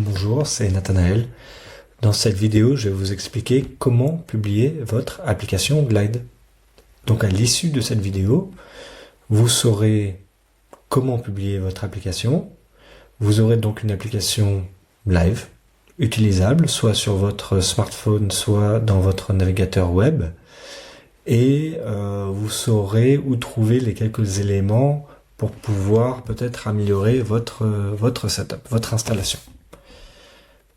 Bonjour, c'est Nathanaël. Dans cette vidéo, je vais vous expliquer comment publier votre application Glide. Donc à l'issue de cette vidéo, vous saurez comment publier votre application. Vous aurez donc une application live, utilisable, soit sur votre smartphone, soit dans votre navigateur web. Et vous saurez où trouver les quelques éléments pour pouvoir peut-être améliorer votre setup, votre installation.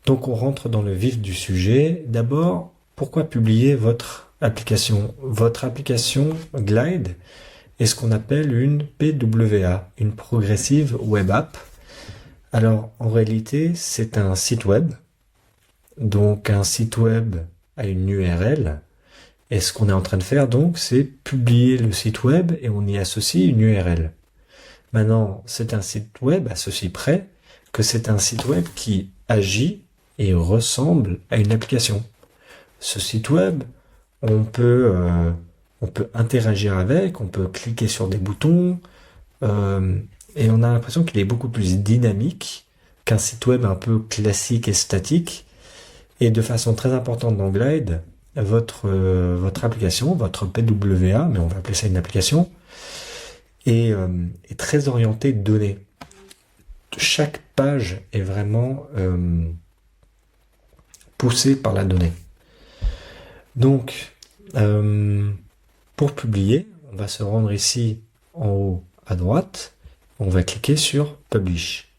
Donc on rentre dans le vif du sujet. D'abord, pourquoi publier votre application? Votre application Glide est ce qu'on appelle une PWA, une Progressive Web App. Alors en réalité, c'est un site web. Donc un site web a une URL. Et ce qu'on est en train de faire donc, c'est publier le site web et on y associe une URL. Maintenant, c'est un site web à ceci près que c'est un site web qui agit et ressemble à une application. Ce site web, on peut interagir avec, on peut cliquer sur des boutons, et on a l'impression qu'il est beaucoup plus dynamique qu'un site web un peu classique et statique. Et de façon très importante dans Glide, votre application, votre PWA, mais on va appeler ça une application, est très orientée données. Chaque page est vraiment poussée par la donnée. Donc, pour publier, on va se rendre ici en haut à droite, on va cliquer sur Publish.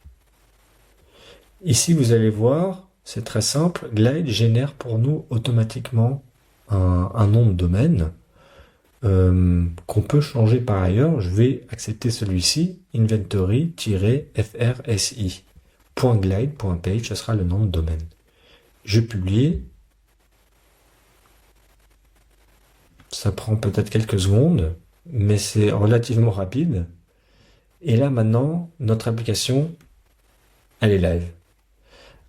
Ici, vous allez voir, c'est très simple, Glide génère pour nous automatiquement un nom de domaine qu'on peut changer par ailleurs. Je vais accepter celui-ci, inventory-frsi.glide.page, ce sera le nom de domaine. Je publie. Ça prend peut-être quelques secondes, mais c'est relativement rapide. Et là maintenant, notre application, elle est live.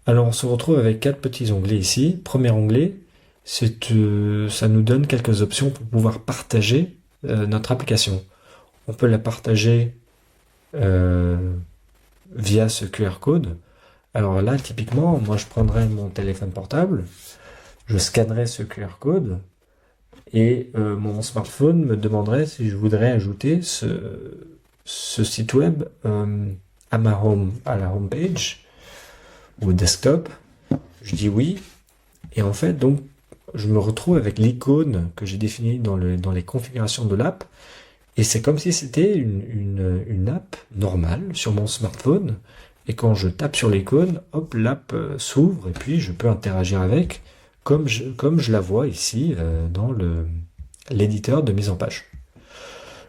Alors on se retrouve avec 4 petits onglets ici. Premier onglet, ça nous donne quelques options pour pouvoir partager notre application. On peut la partager via ce QR code. Alors là, typiquement, moi je prendrais mon téléphone portable, je scannerais ce QR code et mon smartphone me demanderait si je voudrais ajouter ce site web à la home page ou au desktop. Je dis oui, et en fait donc je me retrouve avec l'icône que j'ai définie dans les configurations de l'app, et c'est comme si c'était une app normale sur mon smartphone, et quand je tape sur l'icône, hop, l'app s'ouvre, et puis je peux interagir avec, comme je la vois ici dans l'éditeur de mise en page.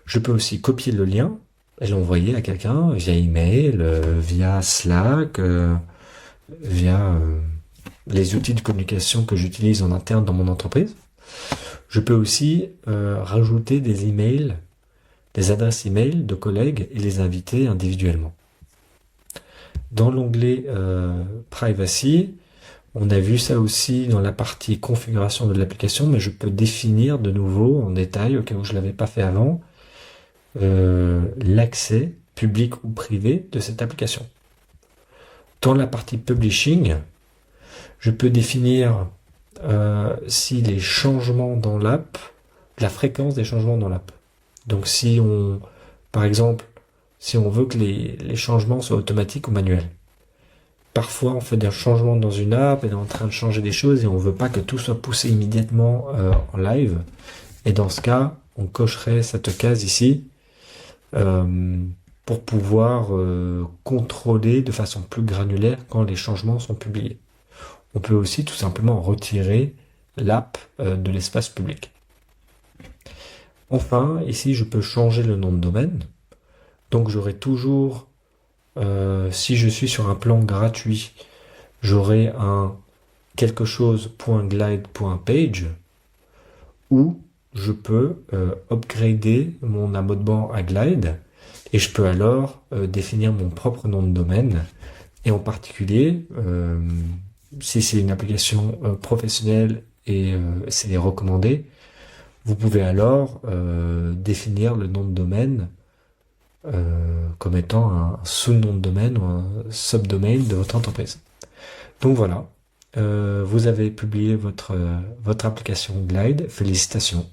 Je peux aussi copier le lien et l'envoyer à quelqu'un via email, via Slack, via les outils de communication que j'utilise en interne dans mon entreprise. Je peux aussi rajouter des emails, des adresses email de collègues et les inviter individuellement. Dans l'onglet Privacy, on a vu ça aussi dans la partie configuration de l'application, mais je peux définir de nouveau en détail, au cas où je ne l'avais pas fait avant, l'accès public ou privé de cette application. Dans la partie Publishing, je peux définir si les changements dans l'app, la fréquence des changements dans l'app. Donc par exemple, si on veut que les changements soient automatiques ou manuels. Parfois, on fait des changements dans une app, et on est en train de changer des choses et on veut pas que tout soit poussé immédiatement en live. Et dans ce cas, on cocherait cette case ici pour pouvoir contrôler de façon plus granulaire quand les changements sont publiés. On peut aussi tout simplement retirer l'app de l'espace public. Enfin, ici, je peux changer le nom de domaine. Donc, j'aurai toujours, si je suis sur un plan gratuit, j'aurai un quelque chose.glide.page où je peux upgrader mon abonnement à Glide et je peux alors définir mon propre nom de domaine. Et en particulier, si c'est une application professionnelle et c'est recommandé, vous pouvez alors définir le nom de domaine comme étant un sous-nom de domaine ou un subdomain de votre entreprise. Donc voilà, vous avez publié votre application Glide, félicitations.